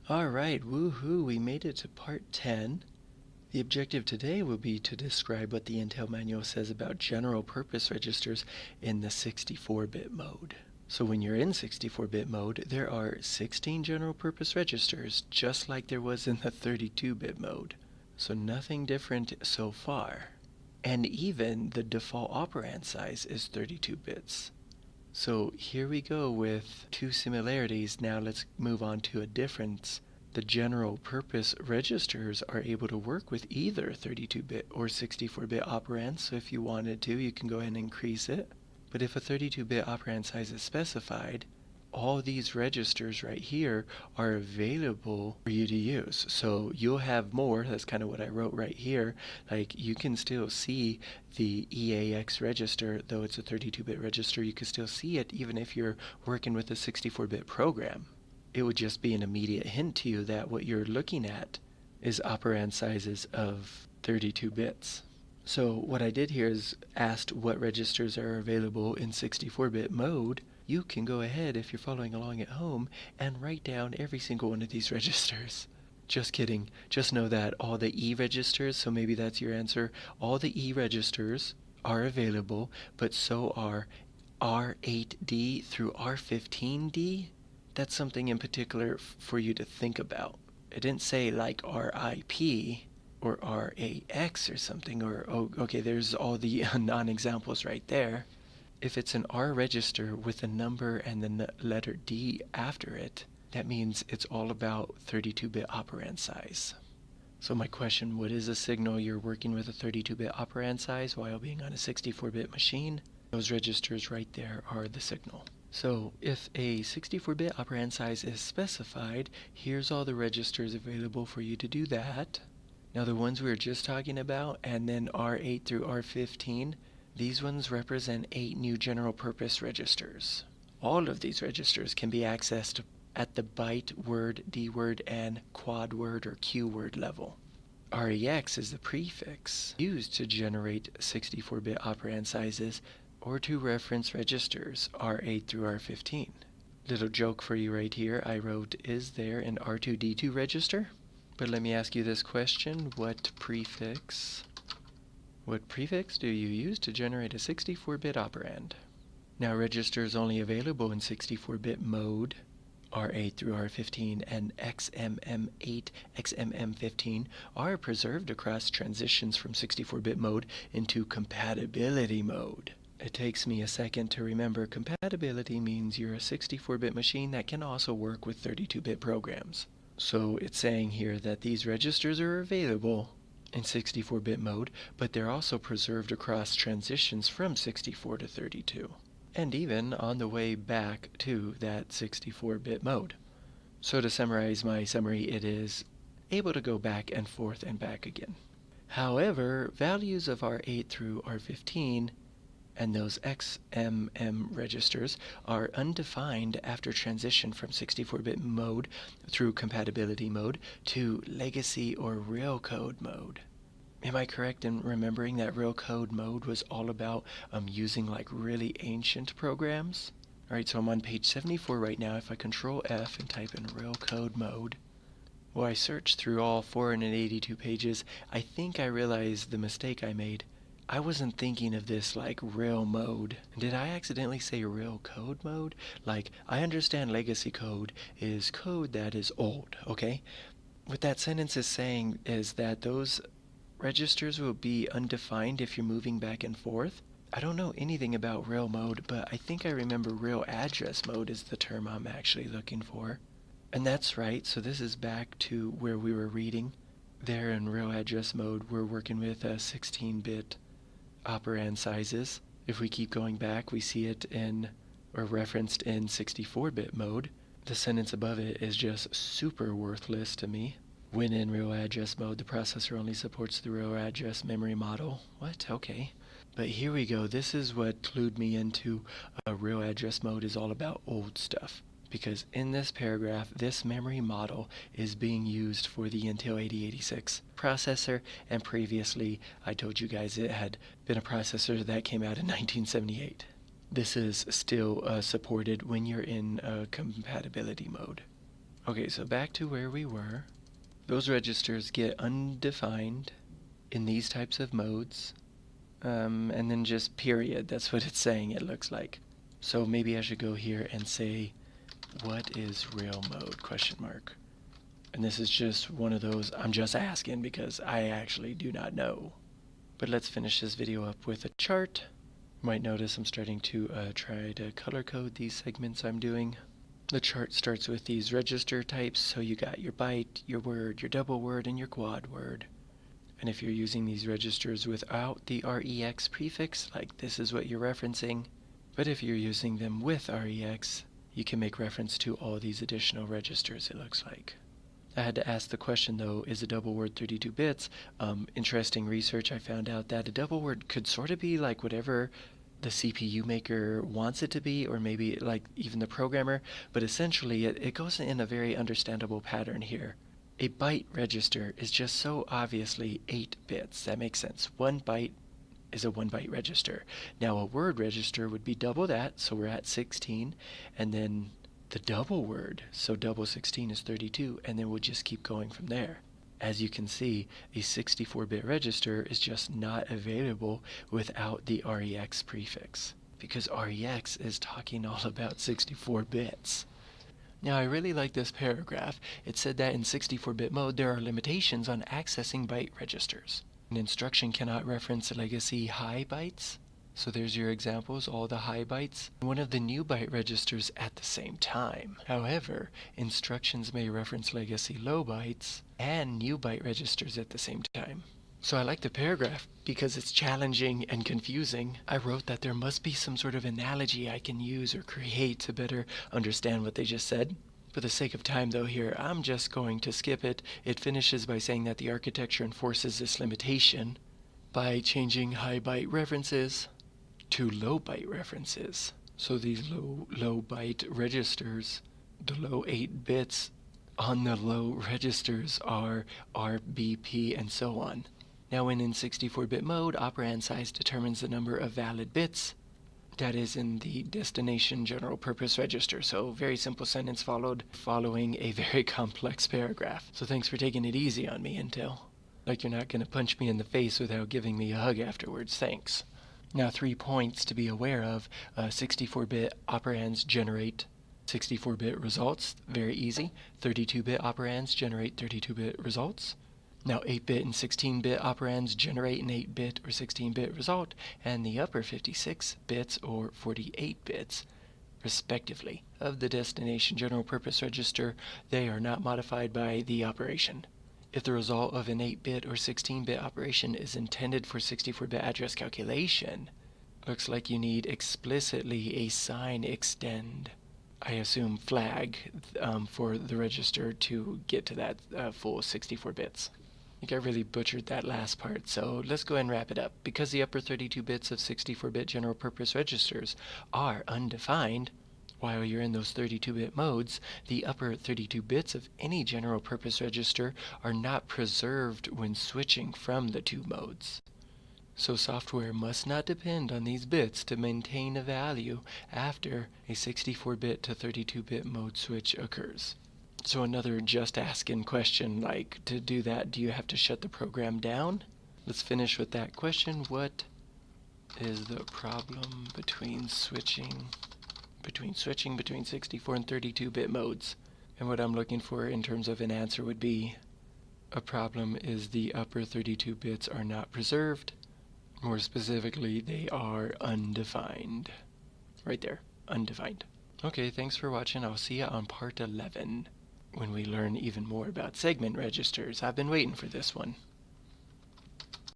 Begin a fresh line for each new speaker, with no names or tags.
Alright, woohoo, we made it to part 10. The objective today will be to describe what the Intel manual says about general purpose registers in the 64-bit mode. So when you're in 64-bit mode, there are 16 general purpose registers, just like there was in the 32-bit mode. So nothing different so far. And even the default operand size is 32 bits. So here we go with two similarities. Now let's move on to a difference. The general purpose registers are able to work with either 32-bit or 64-bit operands, so if you wanted to, you can go ahead and increase it. But if a 32-bit operand size is specified, all these registers right here are available for you to use. So you'll have more. That's kind of what I wrote right here. Like, you can still see the EAX register, though it's a 32-bit register, you can still see it even if you're working with a 64-bit program. It would just be an immediate hint to you that what you're looking at is operand sizes of 32 bits. So what I did here is asked what registers are available in 64-bit mode. You can go ahead, if you're following along at home, and write down every single one of these registers. Just kidding. Just know that all the E registers, so maybe that's your answer, all the E registers are available, but so are R8D through R15D. That's something in particular for you to think about. It didn't say like RIP or RAX or something, or, oh, okay, there's all the non-examples right there. If it's an R register with a number and the letter D after it, that means it's all about 32-bit operand size. So my question, what is a signal you're working with a 32-bit operand size while being on a 64-bit machine? Those registers right there are the signal. So if a 64-bit operand size is specified, here's all the registers available for you to do that. Now the ones we were just talking about, and then R8 through R15, these ones represent 8 new general purpose registers. All of these registers can be accessed at the byte, word, D-word, and quad word or Q word level. REX is the prefix used to generate 64-bit operand sizes or to reference registers R8 through R15. Little joke for you right here, I wrote, is there an R2D2 register? But let me ask you this question, what prefix do you use to generate a 64-bit operand? Now registers only available in 64-bit mode, R8 through R15 and XMM8, XMM15 are preserved across transitions from 64-bit mode into compatibility mode. It takes me a second to remember compatibility means you're a 64-bit machine that can also work with 32-bit programs. So it's saying here that these registers are available in 64-bit mode, but they're also preserved across transitions from 64 to 32, and even on the way back to that 64-bit mode. So to summarize my summary, it is able to go back and forth and back again. However, values of R8 through R15 and those XMM registers are undefined after transition from 64-bit mode through compatibility mode to legacy or real code mode. Am I correct in remembering that real code mode was all about using like really ancient programs? Alright, so I'm on page 74 right now. If I control F and type in real code mode, well, I searched through all 482 pages. I think I realized the mistake I made. I wasn't thinking of this like real mode. Did I accidentally say real code mode? Like, I understand legacy code is code that is old, okay? What that sentence is saying is that those registers will be undefined if you're moving back and forth. I don't know anything about real mode, but I think I remember real address mode is the term I'm actually looking for. And that's right, so this is back to where we were reading. There in real address mode, we're working with a 16-bit operand sizes. If we keep going back, we see it in, or referenced in 64-bit mode. The sentence above it is just super worthless to me. When in real address mode, the processor only supports the real address memory model. What? Okay. But here we go. This is what clued me into real address mode is all about old stuff. Because in this paragraph, this memory model is being used for the Intel 8086 processor, and previously I told you guys it had been a processor that came out in 1978. This is still supported when you're in compatibility mode. Okay, so back to where we were. Those registers get undefined in these types of modes, and then just period. That's what it's saying, it looks like. So maybe I should go here and say, what is real mode, question mark. And this is just one of those, I'm just asking because I actually do not know. But let's finish this video up with a chart. You might notice I'm starting to try to color code these segments I'm doing. The chart starts with these register types, so you got your byte, your word, your double word, and your quad word. And if you're using these registers without the REX prefix, like this is what you're referencing. But if you're using them with REX, you can make reference to all these additional registers, it looks like. I had to ask the question though, is a double word 32 bits? Interesting research, I found out that a double word could sort of be like whatever the CPU maker wants it to be, or maybe like even the programmer, but essentially it goes in a very understandable pattern here. A byte register is just so obviously 8 bits. That makes sense. 1 byte is a 1 byte register. Now a word register would be double that, so we're at 16, and then the double word, so double 16 is 32, and then we'll just keep going from there. As you can see, a 64-bit register is just not available without the REX prefix, because REX is talking all about 64 bits. Now I really like this paragraph. It said that in 64-bit mode there are limitations on accessing byte registers. An instruction cannot reference legacy high bytes. So there's your examples, all the high bytes. One of the new byte registers at the same time. However, instructions may reference legacy low bytes and new byte registers at the same time. So I like the paragraph because it's challenging and confusing. I wrote that there must be some sort of analogy I can use or create to better understand what they just said. For the sake of time though here, I'm just going to skip it. It finishes by saying that the architecture enforces this limitation by changing high byte references to low byte references. So these low byte registers, the low 8 bits on the low registers are RBP and so on. Now when in 64-bit mode, operand size determines the number of valid bits that is in the destination general purpose register. So very simple sentence following a very complex paragraph. So thanks for taking it easy on me, Intel. Like you're not going to punch me in the face without giving me a hug afterwards, thanks. Now 3 points to be aware of. 64-bit operands generate 64-bit results, very easy. 32-bit operands generate 32-bit results. Now 8-bit and 16-bit operands generate an 8-bit or 16-bit result, and the upper 56 bits or 48 bits, respectively, of the destination general purpose register, they are not modified by the operation. If the result of an 8-bit or 16-bit operation is intended for 64-bit address calculation, looks like you need explicitly a sign extend, I assume flag, for the register to get to that full 64 bits. I think I really butchered that last part, so let's go ahead and wrap it up. Because the upper 32 bits of 64-bit general purpose registers are undefined, while you're in those 32-bit modes, the upper 32 bits of any general purpose register are not preserved when switching from the two modes. So software must not depend on these bits to maintain a value after a 64-bit to 32-bit mode switch occurs. So another just asking question, like, to do that, do you have to shut the program down? Let's finish with that question. What is the problem between switching between 64 and 32-bit modes? And what I'm looking for in terms of an answer would be, a problem is the upper 32 bits are not preserved. More specifically, they are undefined. Right there, undefined. Okay, thanks for watching. I'll see you on part 11 when we learn even more about segment registers. I've been waiting for this one.